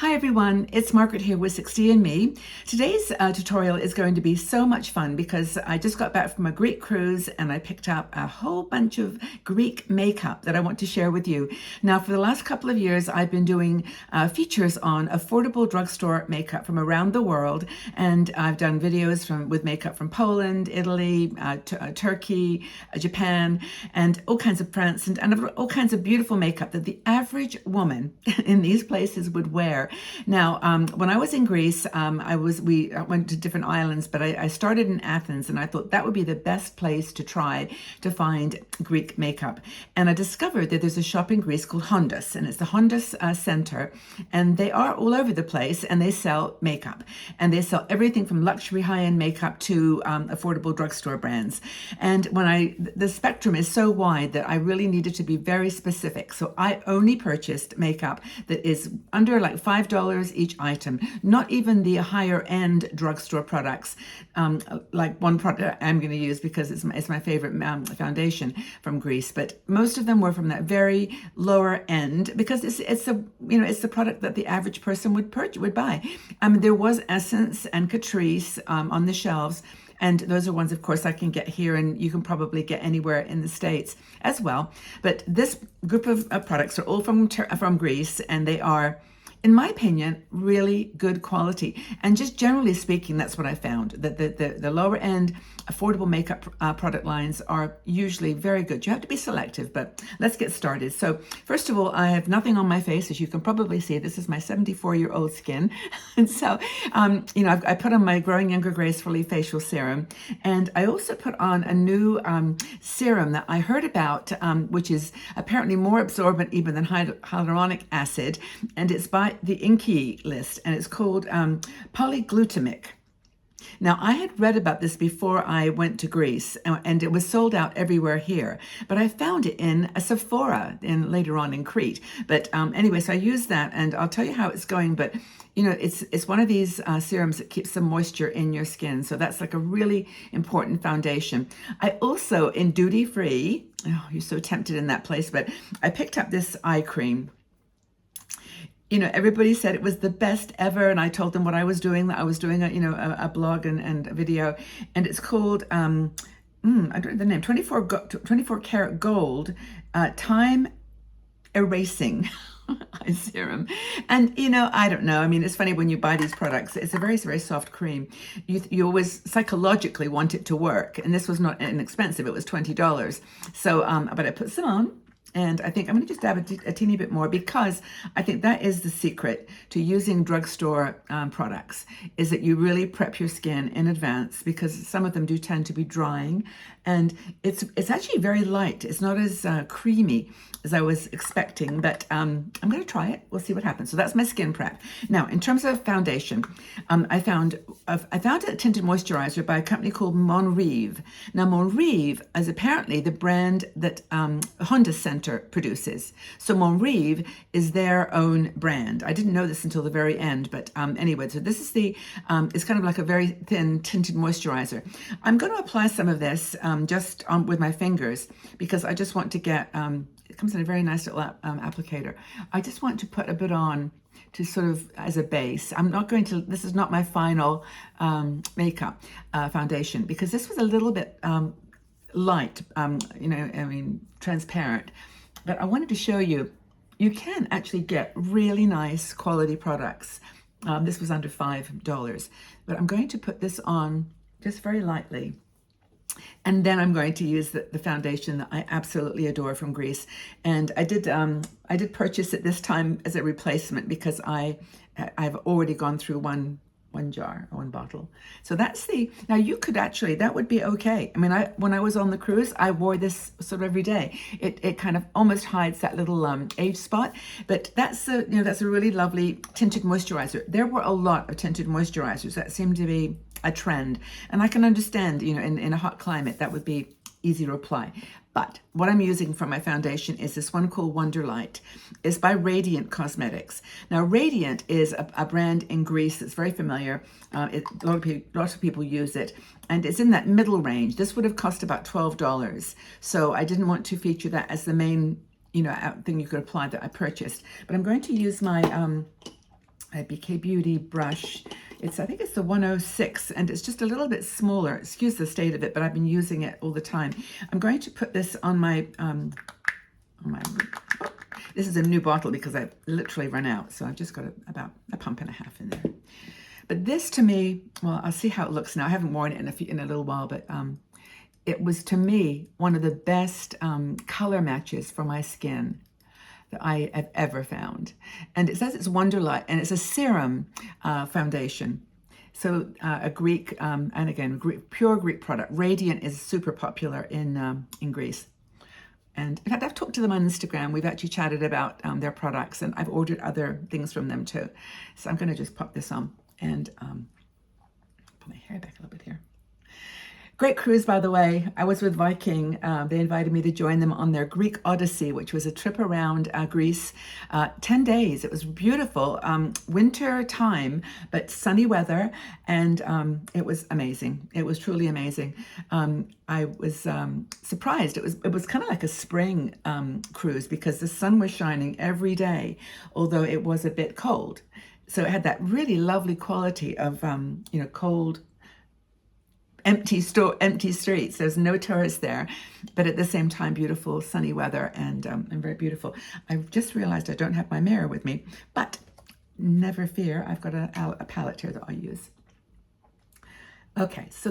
Hi everyone, it's Margaret here with 60andMe. Today's tutorial is going to be so much fun because I just got back from a Greek cruise and I picked up a whole bunch of Greek makeup that I want to share with you. Now, for the last couple of years, I've been doing features on affordable drugstore makeup from around the world, and I've done videos with makeup from Poland, Italy, Turkey, Japan, and all kinds of France, and all kinds of beautiful makeup that the average woman in these places would wear. Now, when I was in Greece, we went to different islands, but I started in Athens, and I thought that would be the best place to try to find Greek makeup. And I discovered that there's a shop in Greece called Hondas, and it's the Hondas Center, and they are all over the place, and they sell makeup, and they sell everything from luxury high-end makeup to affordable drugstore brands. And the spectrum is so wide that I really needed to be very specific. So I only purchased makeup that is under like $5 each item, not even the higher end drugstore products, like one product I'm going to use because it's my favorite foundation from Greece. But most of them were from that very lower end because it's the product that the average person would buy. There was Essence and Catrice on the shelves. And those are ones, of course, I can get here, and you can probably get anywhere in the States as well. But this group of products are all from Greece, and they are, in my opinion, really good quality. And just generally speaking, that's what I found, that the lower end affordable makeup product lines are usually very good. You have to be selective, but let's get started. So first of all, I have nothing on my face, as you can probably see. This is my 74-year-old skin. And so, I put on my Growing Younger Gracefully facial serum. And I also put on a new serum that I heard about, which is apparently more absorbent even than hyaluronic acid. And it's by the Inky list, and it's called polyglutamic. Now, I had read about this before I went to Greece, and it was sold out everywhere here, but I found it in a Sephora later on in Crete. But anyway, so I used that, and I'll tell you how it's going, but it's one of these serums that keeps some moisture in your skin, so that's like a really important foundation. I also, in duty free, oh, you're so tempted in that place, but I picked up this eye cream. Everybody said it was the best ever, and I told them what I was doing, that I was doing a blog and a video, and it's called, I don't know the name, 24 karat gold, time erasing eye serum. And, I don't know. It's funny when you buy these products, it's a very, very soft cream. You always psychologically want it to work, and this was not inexpensive. It was $20. So, but I put some on. And I think I'm going to just dab a teeny bit more, because I think that is the secret to using drugstore products, is that you really prep your skin in advance, because some of them do tend to be drying, and it's actually very light. It's not as creamy as I was expecting, but I'm going to try it. We'll see what happens. So that's my skin prep. Now, in terms of foundation, I found a tinted moisturizer by a company called Monrive. Now, Monrive is apparently the brand that Honda Center produces. So Monrive is their own brand. I didn't know this until the very end, but anyway, so this is it's kind of like a very thin tinted moisturizer. I'm going to apply some of this just with my fingers, because I just want to get, it comes in a very nice little applicator. I just want to put a bit on to sort of as a base. This is not my final makeup foundation, because this was a little bit light, transparent. But I wanted to show you can actually get really nice quality products. This was under $5. But I'm going to put this on just very lightly. And then I'm going to use the foundation that I absolutely adore from Greece. And I did purchase it this time as a replacement, because I've already gone through one bottle. So now you could actually, that would be okay. When I was on the cruise, I wore this sort of every day. It kind of almost hides that little age spot, but that's a really lovely tinted moisturizer. There were a lot of tinted moisturizers that seemed to be a trend, and I can understand, in a hot climate, that would be easy to apply. But what I'm using for my foundation is this one called Wonderlight. It's by Radiant Cosmetics. Now, Radiant is a brand in Greece that's very familiar. Lots of people use it, and it's in that middle range. This would have cost about $12. So I didn't want to feature that as the main, thing you could apply that I purchased. But I'm going to use my a BK Beauty brush. I think it's the 106, and it's just a little bit smaller. Excuse the state of it, but I've been using it all the time. I'm going to put this on my, this is a new bottle because I've literally run out. So I've just got about a pump and a half in there. But this to me, well, I'll see how it looks now. I haven't worn it in a little while, but it was to me one of the best color matches for my skin that I have ever found. And it says it's Wonderlight, and it's a serum foundation. So a Greek, and again, pure Greek product. Radiant is super popular in Greece. And in fact, I've talked to them on Instagram. We've actually chatted about their products, and I've ordered other things from them too. So I'm gonna just pop this on and put my hair back a little bit here. Great cruise, by the way. I was with Viking. They invited me to join them on their Greek Odyssey, which was a trip around Greece, 10 days. It was beautiful, winter time, but sunny weather, and it was amazing. It was truly amazing. I was surprised. It was kind of like a spring cruise because the sun was shining every day, although it was a bit cold. So it had that really lovely quality of, cold, empty streets. There's no tourists there, but at the same time, beautiful sunny weather and very beautiful. I've just realized I don't have my mirror with me, but never fear. I've got a palette here that I'll use. Okay, so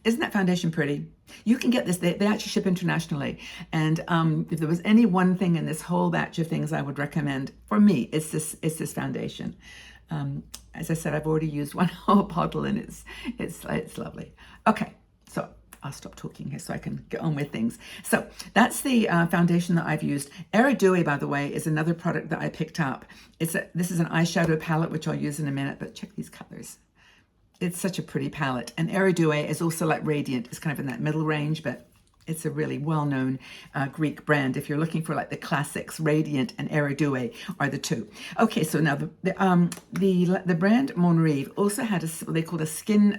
isn't that foundation pretty? You can get this, they actually ship internationally. And if there was any one thing in this whole batch of things I would recommend, for me, it's this foundation. As I said, I've already used one whole bottle and it's lovely. Okay, so I'll stop talking here so I can get on with things. So that's the foundation that I've used. Eridue, by the way, is another product that I picked up. This is an eyeshadow palette, which I'll use in a minute, but check these colors. It's such a pretty palette. And Eridue is also like Radiant. It's kind of in that middle range, but it's a really well-known Greek brand. If you're looking for like the classics, Radiant and Eridue are the two. Okay, so now the brand Monrive also had what they called a skin,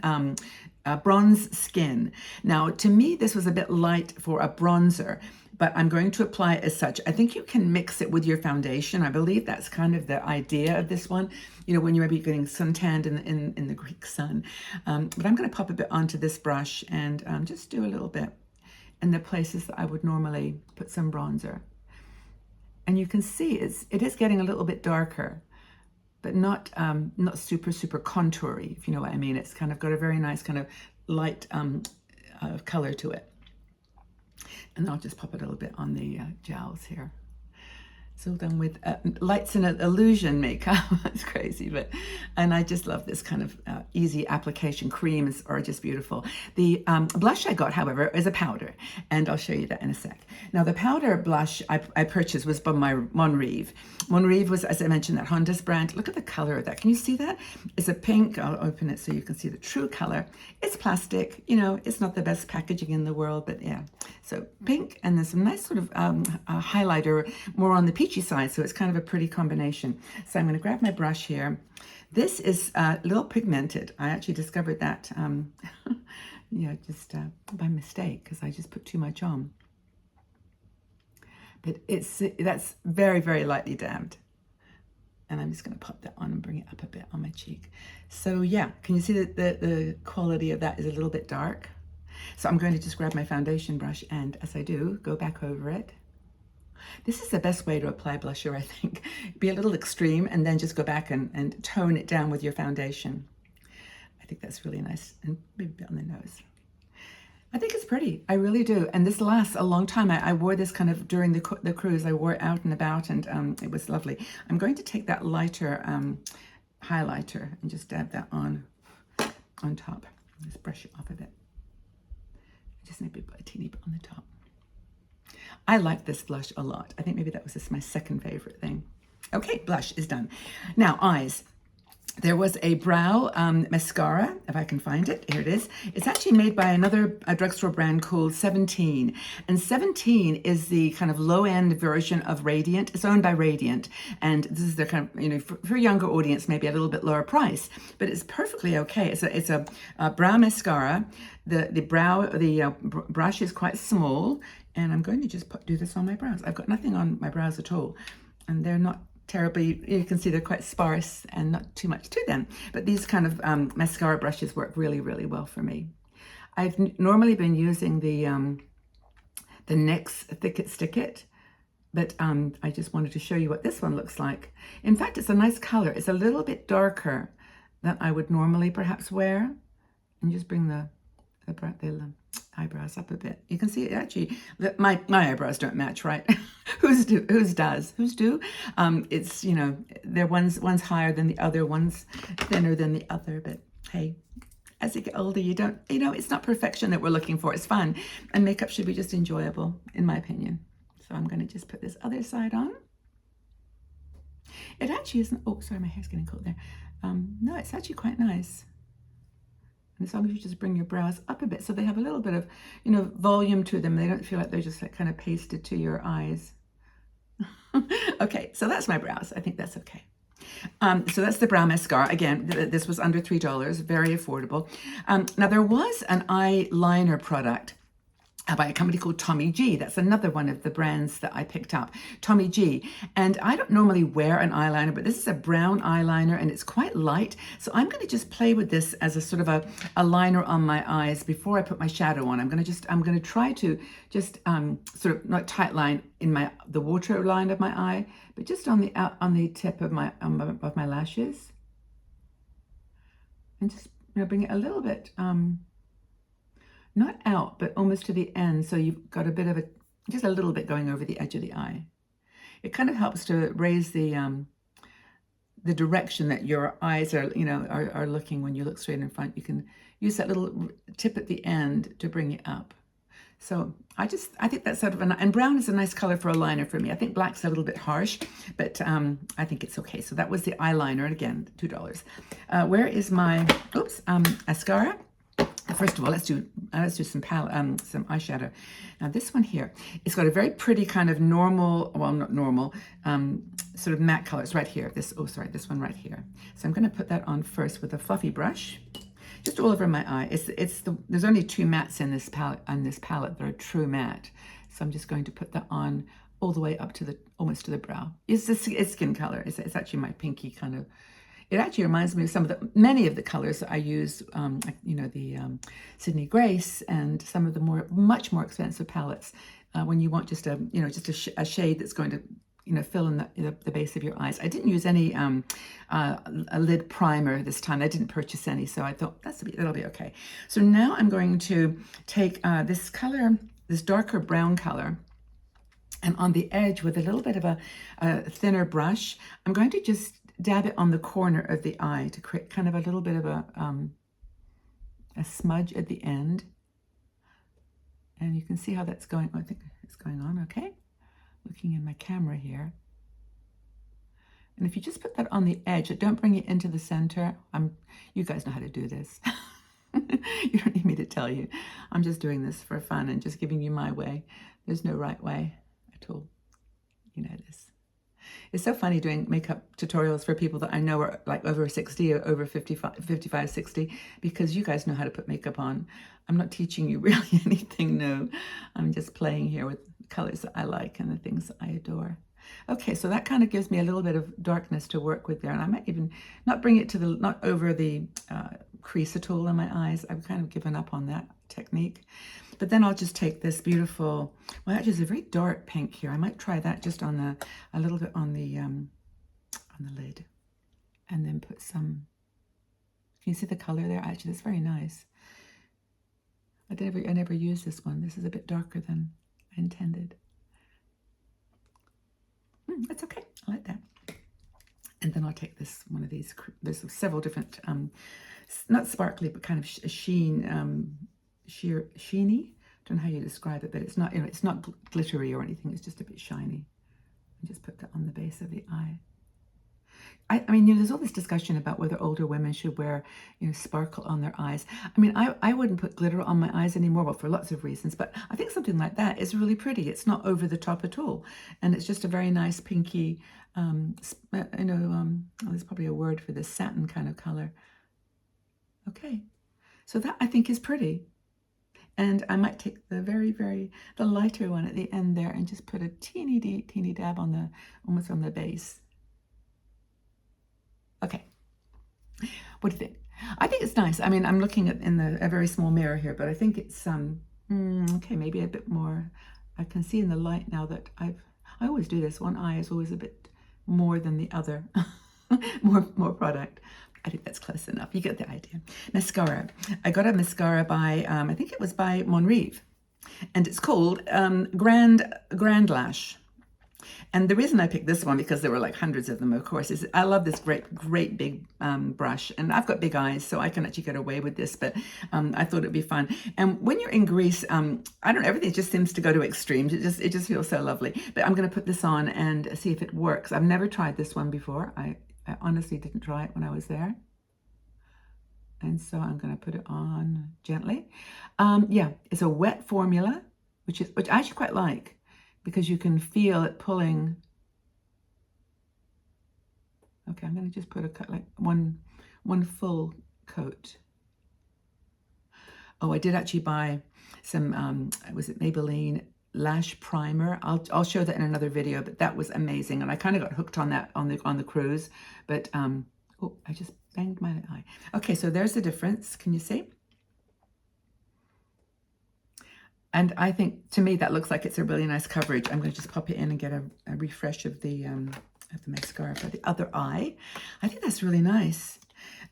bronze skin. Now, to me, this was a bit light for a bronzer, but I'm going to apply it as such. I think you can mix it with your foundation. I believe that's kind of the idea of this one, when you may be getting suntanned in the Greek sun. But I'm gonna pop a bit onto this brush and just do a little bit in the places that I would normally put some bronzer. And you can see it is getting a little bit darker, but not super, super contoury, if you know what I mean. It's kind of got a very nice kind of light color to it. And I'll just pop it a little bit on the jowls here. It's all done with lights and illusion makeup. It's crazy, and I just love this kind of easy application. Creams are just beautiful. The blush I got, however, is a powder, and I'll show you that in a sec. Now, the powder blush I purchased was by my Monrive. Monrive was, as I mentioned, that Honda's brand. Look at the color of that. Can you see that? It's a pink. I'll open it so you can see the true color. It's plastic. It's not the best packaging in the world, but yeah. So pink, and there's some nice sort of highlighter more on the peachy side, so it's kind of a pretty combination. So I'm going to grab my brush here. This is a little pigmented. I actually discovered that just by mistake because I just put too much on. But that's very, very lightly dabbed. And I'm just going to pop that on and bring it up a bit on my cheek. So yeah, can you see that the quality of that is a little bit dark? So I'm going to just grab my foundation brush and, as I do, go back over it. This is the best way to apply blusher, I think. Be a little extreme and then just go back and tone it down with your foundation. I think that's really nice. And maybe a bit on the nose. I think it's pretty. I really do. And this lasts a long time. I wore this kind of during the cruise. I wore it out and about, and it was lovely. I'm going to take that lighter highlighter and just dab that on top. Just brush it off a bit. Just maybe put a teeny bit on the top. I like this blush a lot. I think maybe that was just my second favorite thing. Okay, blush is done. Now, eyes. There was a brow mascara, if I can find it. Here it is. It's actually made by a drugstore brand called 17. And 17 is the kind of low-end version of Radiant. It's owned by Radiant. And this is the kind of, for a younger audience, maybe a little bit lower price. But it's perfectly okay. It's a brow mascara. The brush is quite small. And I'm going to just do this on my brows. I've got nothing on my brows at all. And they're not terribly, you can see they're quite sparse and not too much to them. But these kind of mascara brushes work really, really well for me. I've normally been using the NYX Thick It Stick It, but I just wanted to show you what this one looks like. In fact, it's a nice color. It's a little bit darker than I would normally perhaps wear. And just bring the eyebrows up a bit. You can see it actually, my eyebrows don't match, right? Whose do? It's, you know, they're one's higher than the other, one's thinner than the other, but hey, as you get older, you don't, you know, it's not perfection that we're looking for. It's fun. And makeup should be just enjoyable, in my opinion. So I'm going to just put this other side on. It actually isn't, oh, sorry, my hair's getting cold there. No, it's actually quite nice. And as long as you just bring your brows up a bit so they have a little bit of, you know, volume to them. They don't feel like they're just like kind of pasted to your eyes. Okay, so that's my brows. I think that's okay. So that's the brow mascara. Again, this was under $3, very affordable. Now there was an eyeliner product by a company called Tommy G. That's another one of the brands that I picked up, Tommy G. And I don't normally wear an eyeliner, but this is a brown eyeliner and it's quite light. So I'm going to just play with this as a sort of a liner on my eyes before I put my shadow on. I'm going to try to just sort of not tight line in the water line of my eye, but just on the tip of my lashes, and just, you know, bring it a little bit. Not out, but almost to the end. So you've got a bit of just a little bit going over the edge of the eye. It kind of helps to raise the direction that your eyes are, you know, are looking when you look straight in front. You can use that little tip at the end to bring it up. So I think that's sort of and brown is a nice color for a liner for me. I think black's a little bit harsh, but I think it's okay. So that was the eyeliner, and again, $2. Where is my, mascara? First of all, let's do some eyeshadow. Now this one here, it's got a very pretty kind of normal, well, not normal, sort of matte color. It's right here. This one right here. So I'm going to put that on first with a fluffy brush, just all over my eye. There's only 2 mattes in this palette that are true matte. So I'm just going to put that on all the way up to almost to the brow. It's skin color. It's actually my pinky kind of. It actually reminds me of many of the colors that I use, you know, the Sydney Grace and some of the much more expensive palettes when you want just a shade that's going to, you know, fill in the base of your eyes. I didn't use any a lid primer this time. I didn't purchase any, so I thought that'll be okay. So now I'm going to take this color, this darker brown color, and on the edge with a little bit of a thinner brush, I'm going to just dab it on the corner of the eye to create kind of a little bit of a smudge at the end. And you can see how that's going. I think it's going on okay. Looking in my camera here. And if you just put that on the edge, don't bring it into the center. You guys know how to do this. You don't need me to tell you. I'm just doing this for fun and just giving you my way. There's no right way at all. You know this. It's so funny doing makeup tutorials for people that I know are like over 60 or over 55, 60, because you guys know how to put makeup on. I'm not teaching you really anything new. I'm just playing here with colors that I like and the things that I adore. Okay, so that kind of gives me a little bit of darkness to work with there. And I might even not bring it not over the crease at all in my eyes. I've kind of given up on that technique. But then I'll just take this beautiful, well, actually it's a very dark pink here. I might try that just on a little bit on the lid, and then put some. Can you see the color there? Actually, that's very nice. I never used this one. This is a bit darker than I intended. That's okay. I like that. And then I'll take one of these. There's several different, not sparkly, but kind of sheeny. Don't know how you describe it, but it's not, you know, it's not glittery or anything. It's just a bit shiny. And just put that on the base of the eye. I mean, you know, there's all this discussion about whether older women should wear, you know, sparkle on their eyes. I mean, I wouldn't put glitter on my eyes anymore, well, for lots of reasons, but I think something like that is really pretty. It's not over the top at all. And it's just a very nice pinky, you know, there's probably a word for this, satin kind of color. Okay, so that I think is pretty. And I might take the the lighter one at the end there and just put a teeny dab on almost on the base. Okay, what do you think? I think it's nice. I mean, I'm looking at in a very small mirror here, but I think it's okay, maybe a bit more. I can see in the light now that I always do this. One eye is always a bit more than the other. more product. I think that's close enough. You get the idea. Mascara. I got a mascara by I think it was by Monrive, and it's called Grand Lash. And the reason I picked this one, because there were like hundreds of them, of course, is I love this great big brush. And I've got big eyes, so I can actually get away with this, but I thought it'd be fun. And when you're in Greece, I don't know, everything just seems to go to extremes. It just feels so lovely. But I'm going to put this on and see if it works. I've never tried this one before. I honestly didn't try it when I was there. And so I'm going to put it on gently. Yeah, it's a wet formula, which I actually quite like, because you can feel it pulling. Okay, I'm going to just put like one full coat. Oh, I did actually buy some, was it Maybelline lash primer? I'll show that in another video, but that was amazing, and I kind of got hooked on that on the cruise. But oh, I just banged my eye. Okay, so there's the difference. Can you see? And I think, to me, that looks like it's a really nice coverage. I'm going to just pop it in and get a refresh of the mascara for the other eye. I think that's really nice.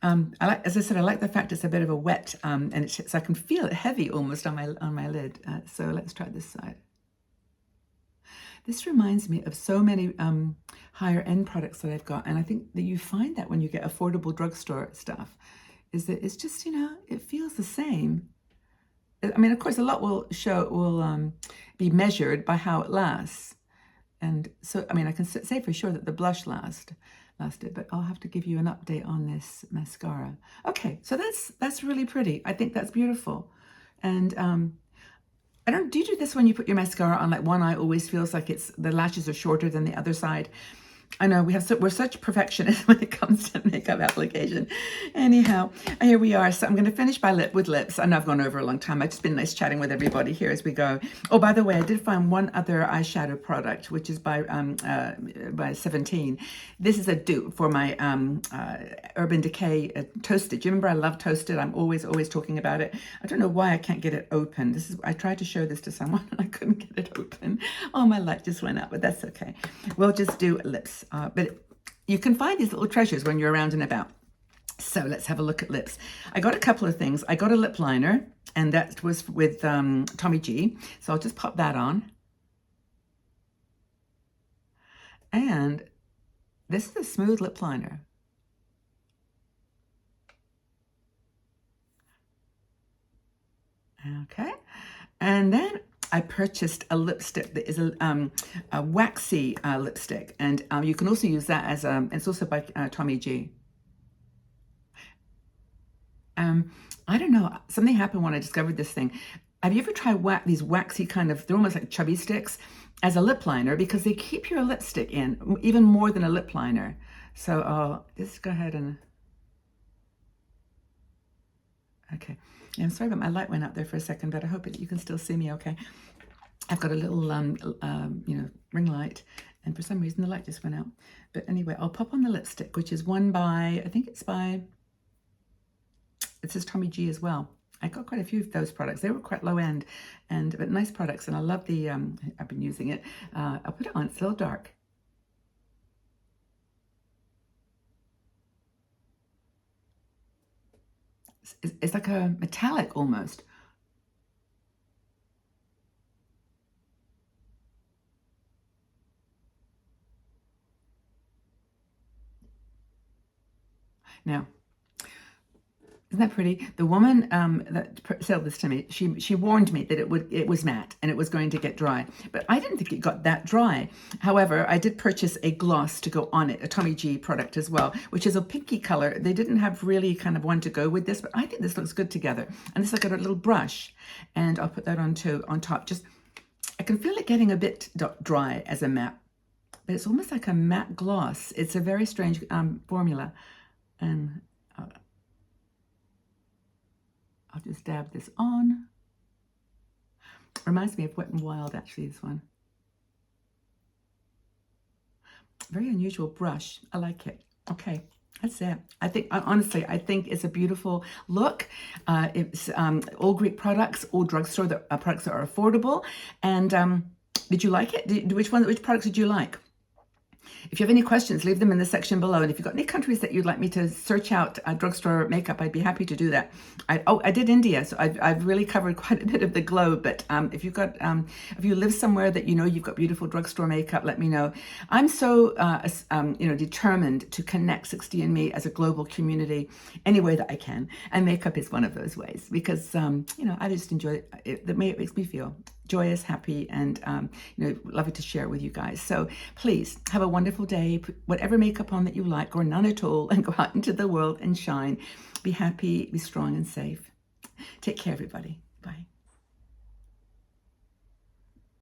As I said, I like the fact it's a bit of a wet, and so I can feel it heavy almost on my lid. So let's try this side. This reminds me of so many higher end products that I've got, and I think that you find that when you get affordable drugstore stuff, is that it's just, it feels the same. I mean, of course, a lot will be measured by how it lasts. And so, I mean, I can say for sure that the blush lasted, but I'll have to give you an update on this mascara. Okay, so that's really pretty. I think that's beautiful. And do you do this when you put your mascara on? Like, one eye always feels like the lashes are shorter than the other side. I know we're such perfectionists when it comes to makeup application. Anyhow, here we are. So I'm going to finish with lips. I know I've gone over a long time. It's just been nice chatting with everybody here as we go. Oh, by the way, I did find one other eyeshadow product, which is by 17. This is a dupe for my Urban Decay Toasted. Do you remember I love Toasted? I'm always talking about it. I don't know why I can't get it open. I tried to show this to someone and I couldn't get it open. Oh, my light just went out, but that's okay. We'll just do lips. But you can find these little treasures when you're around and about. So let's have a look at lips. I got a couple of things. I got a lip liner, and that was with Tommy G. So I'll just pop that on. And this is a smooth lip liner. Okay. And then I purchased a lipstick that is a waxy lipstick, and you can also use that as it's also by Tommy G. I don't know, something happened when I discovered this thing. Have you ever tried these waxy they're almost like chubby sticks as a lip liner, because they keep your lipstick in even more than a lip liner. So I'll just go ahead and, okay. Yeah, I'm sorry, but my light went out there for a second, but I hope you can still see me okay. I've got a little, ring light, and for some reason the light just went out. But anyway, I'll pop on the lipstick, which is one by, I think it says Tommy G as well. I got quite a few of those products. They were quite low end, but nice products, and I love the, I've been using it. I'll put it on, it's a little dark. It's like a metallic almost. Now, isn't that pretty? The woman that sold this to me, she warned me that it was matte and it was going to get dry, but I didn't think it got that dry. However, I did purchase a gloss to go on it, a Tommy G product as well, which is a pinky color. They didn't have really one to go with this, but I think this looks good together. And this, I got a little brush, and I'll put that on top. Just, I can feel it getting a bit dry as a matte, but it's almost like a matte gloss. It's a very strange formula, and I'll just dab this on. Reminds me of Wet n Wild, actually, this one. Very unusual brush. I like it. Okay, That's it. I think, honestly, I think it's a beautiful look. It's all Greek products, all drugstore products that are affordable. And did you like it? Which products did you like? If you have any questions, leave them in the section below. And if you've got any countries that you'd like me to search out drugstore makeup, I'd be happy to do that. I did India, so I've really covered quite a bit of the globe. But if if you live somewhere that you know you've got beautiful drugstore makeup, let me know. I'm so determined to connect 60andMe as a global community any way that I can, and makeup is one of those ways because I just enjoy it. It makes me feel joyous, happy, and lovely to share it with you guys. So please have a wonderful day. Put whatever makeup on that you like, or none at all, and go out into the world and shine. Be happy, be strong, and safe. Take care, everybody. Bye.